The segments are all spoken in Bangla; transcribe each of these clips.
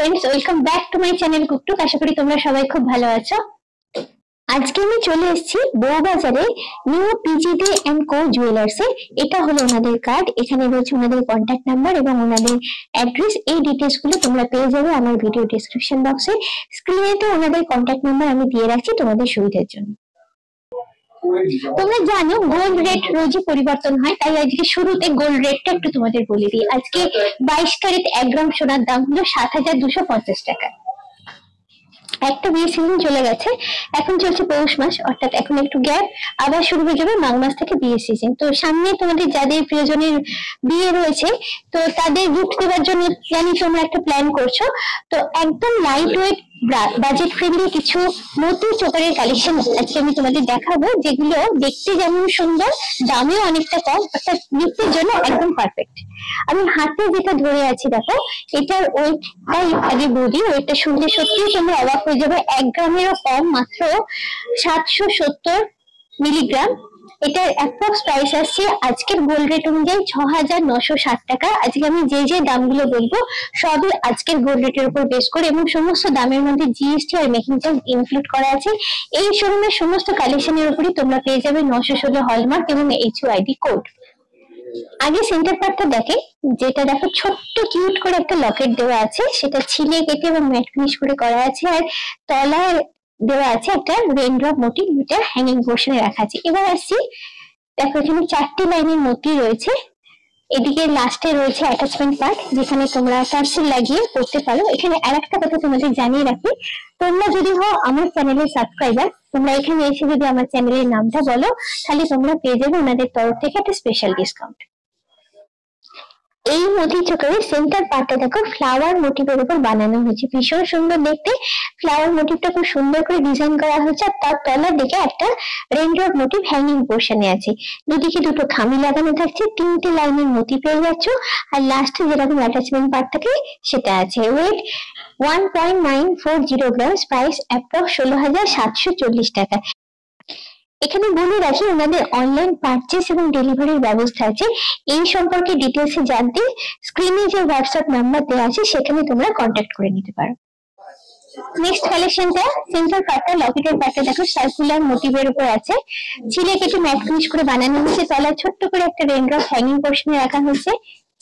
Friends, welcome back to my channel কুকটুক। আশা করি তোমরা সবাই খুব ভালো আছো। আজকে আমি চলে এসেছি বউবাজারে নিউ পিজিডি এন্ড কো জুয়েলার্সে। এটা হলো ওনাদের কার্ড, এখানে রয়েছে ওনাদের কন্ট্যাক্ট নাম্বার এবং ওনাদের অ্যাড্রেস। এই ডিটেলস গুলো তোমরা পেয়ে যাবে আমার ভিডিও ডেসক্রিপশন বক্সে। স্ক্রিনে তো ওনাদের কন্ট্যাক্ট নাম্বার আমি দিয়ে রাখছি তোমাদের সুবিধার জন্য। তোমরা জানো গোল্ড রেট রোজই পরিবর্তন হয়, তাই আজকে শুরুতে গোল্ড রেটটা একটু তোমাদের বলে দিই। আজকে 22 ক্যারেট 1 গ্রাম সোনার দাম হলো 7,250 টাকা। একটা বিয়ে সিজন চলে গেছে, এখন চলছে পৌষ মাস, অর্থাৎ এখন একটু গ্যাপ, আবার শুরু হয়ে যাবে মাঘ মাস থেকে বিয়ে সিজন। তো সামনে তোমাদের যাদের প্রিয়জনের বিয়ে রয়েছে, তো তাদের গিফট দেওয়ার জন্য জানি তোমরা একটা প্ল্যান করছো। তো একদম লাইট ওয়েট বাজেট ফ্রেন্ডলি কিছু মতি চোকারের কালেকশন আজকে আমি তোমাদের দেখাবো, যেগুলো দেখতে যেমন সুন্দর, দামেও অনেকটা কম, অর্থাৎ গিফটের জন্য একদম পারফেক্ট। আমি হাতে যেটা ধরে আছি দেখো, এটার ওয়েটটাই আগে বলি। ওয়েটটা শুনলে সত্যিই তোমরা অবাক হয়ে যাবে, 1 গ্রামেরও কম, মাত্র 770 মিলিগ্রাম। এটার অ্যাপ্রক্স প্রাইস আসছে আজকের গোল্ড রেট অনুযায়ী 6,960 টাকা। আজকে আমি যে যে দামগুলো বলবো সবই আজকের গোল্ড রেটের উপর বেস করে, এবং সমস্ত দামের মধ্যে GST are making charge include করা আছে। এই শোরুমের সমস্ত কালেকশনের উপরই তোমরা পেয়ে যাবে 916 হলমার্ক এবং HUID কোড। আগে সেন্টার পার্টটা দেখে, যেটা দেখো ছোট্ট কিউট করে একটা লকেট দেওয়া আছে, সেটা ছিলে কেটে এবং ম্যাট ফিনিশ করে করা আছে, আর তলায় দেওয়া আছে একটা রেইনড্রপ মোটিভ, যেটা হ্যাঙ্গিং পোর্শনে রাখা আছে। এবার আসছি, দেখো এখানে 4টি লাইনের মোটিভ রয়েছে। এদিকে লাস্টে রয়েছে অ্যাটাচমেন্ট পার্ট, যেখানে তোমরা টার্সেল লাগিয়ে করতে পারো। এখানে আরেকটা কথা তোমাদের জানিয়ে রাখি, তোমরা যদি হও আমার চ্যানেলের সাবস্ক্রাইবার, তোমরা এখানে এসে যদি আমার চ্যানেলের নামটা বলো, তাহলে তোমরা পেয়ে যাবে ওনাদের তরফ থেকে একটা স্পেশাল ডিসকাউন্ট। এই মোটি চোকারের সেন্টার পার্টটা দেখো ফ্লাওয়ার মোটিভের উপর বানানো হয়েছে, ভীষণ সুন্দর দেখতে। ফ্লাওয়ার মোটিভটা খুব সুন্দর করে ডিজাইন করা হয়েছে, আর তার তলার দিকে একটা রেইনড্রপ মোটিভ হ্যাঙ্গিং পোর্শনে আছে। দুদিকে দুটো খামি লাগানো থাকছে, 3টে লাইনের মোটিভ পেয়ে যাচ্ছ, আর লাস্টে যেরকম অ্যাটাচমেন্ট পার্ট থাকে সেটা আছে। ওয়েট 1.940 গ্রাম, প্রাইস অ্যাপ্রক্স 16,740 টাকা। এখানে বলে রাখি, ওনাদের অনলাইন পারচেস এবং ডেলিভারির ব্যবস্থা আছে। এই সম্পর্কে ডিটেলসে জানতে স্ক্রিনে যে হোয়াটসঅ্যাপ নাম্বার দেওয়া আছে সেখানে তোমরা কন্ট্যাক্ট করে নিতে পারো। নেক্সট কালেকশনটা সেন্টার পার্টটা, লকেটের পার্টটা দেখো সার্কুলার মোটিভের উপর আছে, ছিলে কেটে ম্যাট ফিনিশ করে বানানো হয়েছে। তলায় ছোট্ট করে একটা রেইনড্রপ হ্যাঙ্গিং পোর্শনে রাখা হয়েছে।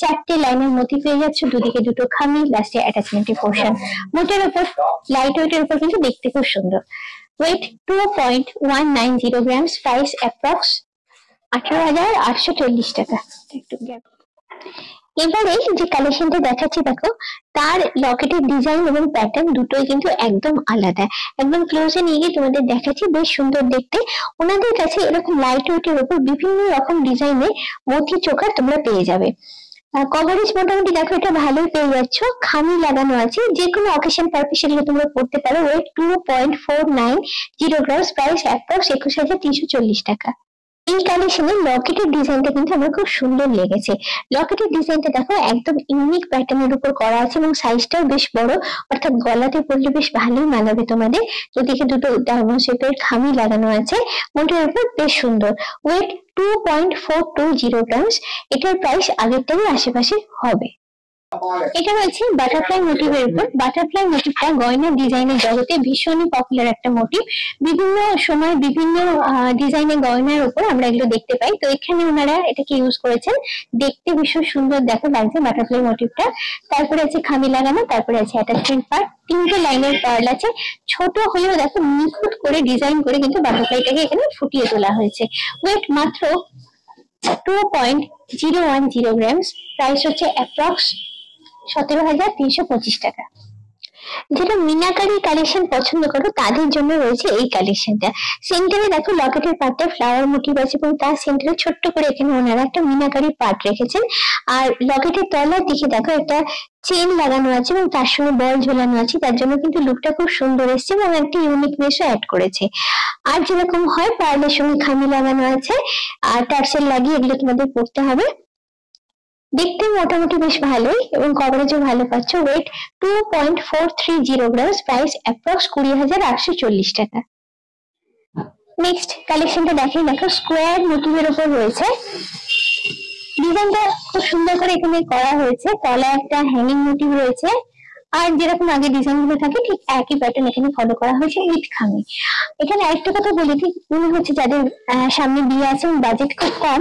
4টে লাইনের মোটিভ পেয়ে যাচ্ছে, দুদিকে দুটো খামি, লাস্টে অ্যাটাচমেন্টের পোর্শন। মোটের উপর লাইট ওয়েটের উপর কিন্তু দেখতে খুব সুন্দর। ওয়েট 2.190 গ্রামস, প্রাইস অ্যাপ্রক্স 18,840 টাকা। এবারে যে কালেকশনটা দেখাচ্ছি দেখো, তার লকেটের ডিজাইন এবং প্যাটার্ন দুটোই কিন্তু একদম আলাদা। একদম ক্লোজে নিয়ে গিয়ে তোমাদের দেখাচ্ছি, বেশ সুন্দর দেখতে। ওনাদের কাছে এরকম লাইট ওয়েটের উপর বিভিন্ন রকম ডিজাইনের মতি চোকার তোমরা পেয়ে যাবে। কভারেজ মোটামুটি দেখো এটা ভালোই পেয়ে যাচ্ছ, খামি লাগানো আছে, যে কোনো অকেশন পারপাসে এগুলো তোমরা পড়তে পারো। ওয়েট 2.490 গ্রাম, প্রাইস অ্যাপ্রক্স 21,340 টাকা। এই কালেকশনের লকেটের ডিজাইনটা কিন্তু আমার খুব সুন্দর লেগেছে। লকেটের ডিজাইনটা দেখো একদম ইউনিক প্যাটার্নের উপর করা আছে, এবং সাইজটাও বেশ বড়, অর্থাৎ গলাতে পড়লে বেশ ভালোই মানাবে তোমাদের। দুদিকে দুটো ডায়মন্ড শেপের খামি লাগানো আছে, মোটের উপর বেশ সুন্দর। ওয়েট 2.420 গ্রামস, এটার প্রাইস আগেরটারই আশেপাশে হবে। এটা রয়েছে বাটারফ্লাই মোটিভের উপর। বাটারফ্লাই মোটিভটা গয়না ডিজাইনের জগতে ভীষণই পপুলার একটা মোটিভ। বিভিন্ন সময় বিভিন্ন ডিজাইনের গয়নার উপর আমরা এগুলো দেখতে পাই, তো এখানে ওনারা এটাকে ইউজ করেছেন। দেখতে ভীষণ সুন্দর দেখো লাগছে বাটারফ্লাই মোটিভটা। তারপরে আছে খামি লাগানো, তারপরে আছে অ্যাটাচমেন্ট পার্ট, 3টে লাইনের পার্ল আছে। ছোট হলেও দেখো নিখুঁত করে ডিজাইন করে কিন্তু বাটারফ্লাইটাকে এখানে ফুটিয়ে তোলা হয়েছে। ওয়েট মাত্র 2.010 গ্রামস, প্রাইস হচ্ছে অ্যাপ্রক্স 17,325 টাকা। যারা মিনাকারি কালেকশন পছন্দ করো তাদের জন্য রয়েছে এই কালেকশনটা। সেন্টারে দেখো লকেটের পার্টটা ফ্লাওয়ার মোটিভ আছে, এবং তার সেন্টারে ছোট্ট করে এখানে ওনারা একটা মিনাকারি পার্ট রেখেছেন। আর লকেটের তলার দিকে দেখো একটা চেন লাগানো আছে, এবং তার সঙ্গে বল ঝোলানো আছে, তার জন্য কিন্তু লুকটা খুব সুন্দর এসছে, এবং একটা ইউনিকনেসও অ্যাড করেছে। আর যেরকম হয় পার্লের সঙ্গে খামি লাগানো আছে, আর টার্সেল লাগিয়ে এগুলো তোমাদের পড়তে হবে। দেখতে মোটামুটি বেশ ভালোই, এবং কভারেজও ভালো পাচ্ছ। ওয়েট 2.430 গ্রাম, প্রাইস অ্যাপ্রক্স 20,840 টাকা। নেক্সট কালেকশনটা দেখো স্কোয়ার মোটিভের উপর রয়েছে। ডিজাইনটা খুব সুন্দর করে এখানে করা হয়েছে, তলায় একটা হ্যাঙ্গিং মোটিভ রয়েছে, আর যেরকম আগে ডিজাইন গুলো থাকে ঠিক একই প্যাটার্ন এখানে ফলো করা হয়েছে উইথ খামি। এখানে আরেকটা কথা বলে দিই, মনে হচ্ছে যাদের সামনে বিয়ে আছে বাজেট খুব কম,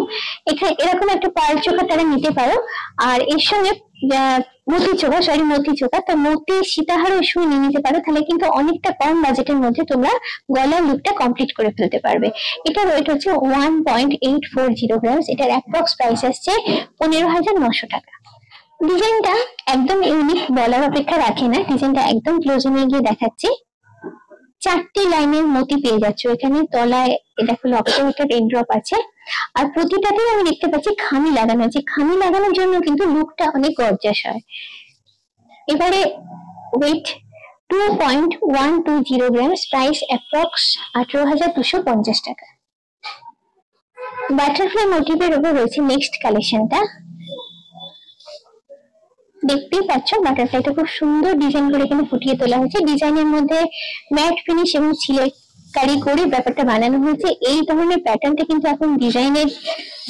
এখানে এরকম একটা পায়ের চোখা তারা নিতে পারো। আর এর সঙ্গে মতি চোখা তো মতি সীতাহারও শুয়ে নিয়ে নিতে পারো, তাহলে কিন্তু অনেকটা কম বাজেটের মধ্যে তোমরা গলার লুকটা কমপ্লিট করে ফেলতে পারবে। এটার ওয়েট হচ্ছে 1.840 গ্রাম, এটার অ্যাপ্রক্স প্রাইস আসছে 15,900 টাকা। ডিজাইনটা একদম ইউনিক, বলার অপেক্ষা রাখে না। ডিজাইনটা একদম ক্লোজে নিয়ে গিয়ে দেখাচ্ছি। 4টি লাইনের মতি পেয়ে যাচ্ছ এখানে, তলায় দেখো লকেটের একটা রেড ড্রপ আছে, আর প্রতিটাতেই আমি দেখতে পাচ্ছি খামি লাগানো আছে। খামি লাগানোর জন্য কিন্তু লুকটা অনেক গর্জাস হয়। এবারে ওয়েট 2.120 গ্রাম, প্রাইস অ্যাপ্রক্স 18,250 টাকা। বাটারফ্লাই মোটিভের উপর রয়েছে নেক্সট কালেকশনটা। দেখতেই পাচ্ছ বাটারফ্লাইটা খুব সুন্দর ডিজাইন করে এখানে ফুটিয়ে তোলা হয়েছে। ডিজাইনের মধ্যে ম্যাট ফিনিশ এবং ছিলেকারি করে ব্যাপারটা বানানো হয়েছে। এই ধরনের প্যাটার্নটা কিন্তু এখন ডিজাইনের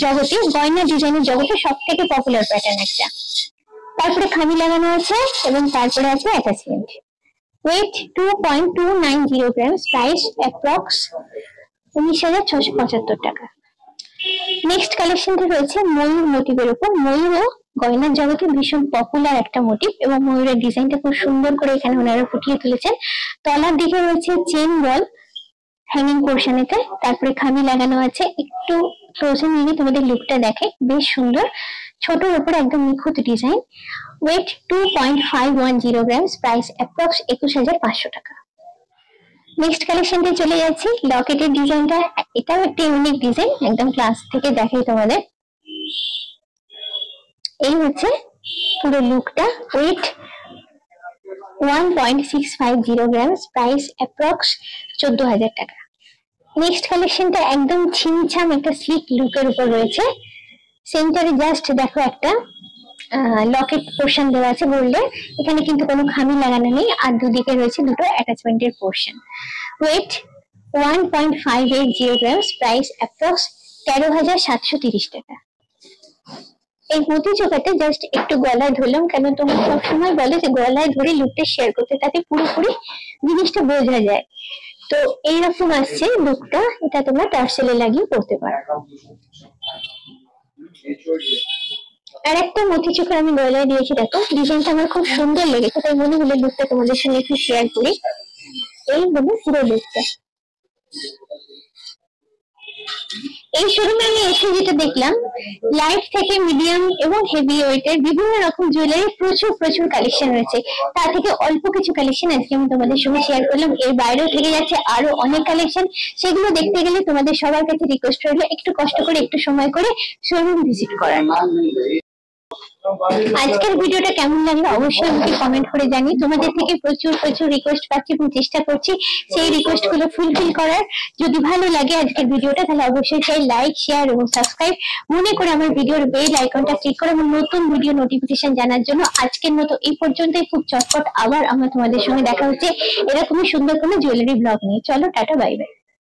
জগতে, গয়না ডিজাইনের জগতে সব থেকে পপুলার প্যাটার্ন একটা। তারপরে খামি লাগানো আছে এবং তারপরে আছে অ্যাটাচমেন্ট। ওয়েট 2.290 গ্রাম, প্রাইস অ্যাপ্রক্স 19,675 টাকা। নেক্সট কালেকশনটা রয়েছে ময়ূর মোটিভের উপর। ময়ূরও গয়নার জগতে ভীষণ পপুলার একটা মোটিভ এবং ময়ূরের ডিজাইনটা খুব সুন্দর করে এখানে ওনারা ফুটিয়ে তুলেছেন। তলার দিকে রয়েছে চেন বল হ্যাঙ্গিং পোর্শনেতে, তারপরে খামি লাগানো আছে। একটু ক্লোজে নিয়ে তোমাদের লুকটা দেখে, বেশ সুন্দর, ছোটর উপরে একদম নিখুঁত ডিজাইন। ওয়েট 2.510 গ্রাম, প্রাইস অ্যাপ্রক্স 21,500 টাকা। নেক্সট কালেকশনটা চলে যাচ্ছি। লকেটের ডিজাইনটা, এটাও একটা ইউনিক ডিজাইন, একদম ক্লাস থেকে দেখাই তোমাদের। এই হচ্ছে পুরো লুকটা। ওয়েট 1.650 গ্রাম, প্রাইস অ্যাপ্রক্স 14,000 টাকা। নেক্সট কালেকশনটা একদম ছিমছাম একটা স্লিক লুকের উপর রয়েছে। সেন্টারে জাস্ট দেখো একটা লকেট পোর্শন দেওয়া আছে গোল্ডের, এখানে কিন্তু কোনো খামি লাগানো নেই, আর দুদিকে রয়েছে দুটো অ্যাটাচমেন্টের পোর্শন। ওয়েট 1.580 গ্রাম, প্রাইস অ্যাপ্রক্স 13,730 টাকা। এই মতি চোখাতে জাস্ট একটু গলায় ধরলাম, কেন তোমরা সবসময় বলে যে গলায় ধরে লুকটা শেয়ার করতে, তাতে পুরোপুরি জিনিসটা বোঝা যায়। তো এইরকম আসছে লুকটা, এটা তোমরা টার্সেলে লাগিয়ে পড়তে পারো। আর একটা মতি চোখা আমি গলায় দিয়েছি, দেখো ডিজাইনটা আমার খুব সুন্দর লেগেছে, তাই মনে হলো লুকটা তোমাদের সঙ্গে একটু শেয়ার করি। এই হলো পুরো লুকটা। এই শোরুমে আমি এসে যেটা দেখলাম, লাইট থেকে মিডিয়াম এবং হেভি ওয়েটের বিভিন্ন রকম জুয়েলারি প্রচুর প্রচুর কালেকশন রয়েছে। তা থেকে অল্প কিছু কালেকশন আজকে আমি তোমাদের সঙ্গে শেয়ার করলাম। এর বাইরেও থেকে যাচ্ছে আরো অনেক কালেকশন, সেগুলো দেখতে গেলে তোমাদের সবার কাছে রিকোয়েস্ট রইলো একটু কষ্ট করে একটু সময় করে শোরুম ভিজিট করার। আজকের ভিডিওটা কেমন লাগলো অবশ্যই আমাকে কমেন্ট করে জানি। তোমাদের থেকে প্রচুর প্রচুর রিকোয়েস্ট পাচ্ছি এবং চেষ্টা করছি সেই রিকোয়েস্ট গুলো ফুলফিল করার। যদি ভালো লাগে আজকের ভিডিওটা, তাহলে অবশ্যই চাই লাইক, শেয়ার এবং সাবস্ক্রাইব মনে করে আমার ভিডিওর বেল আইকনটা ক্লিক করে আমার নতুন ভিডিও নোটিফিকেশন জানার জন্য। আজকের মতো এই পর্যন্তই, খুব চটপট আবার আমরা তোমাদের সঙ্গে দেখা হচ্ছে এরকমই সুন্দর কোনো জুয়েলারি ব্লগ নিয়ে। চলো টাটা, বাই বাই।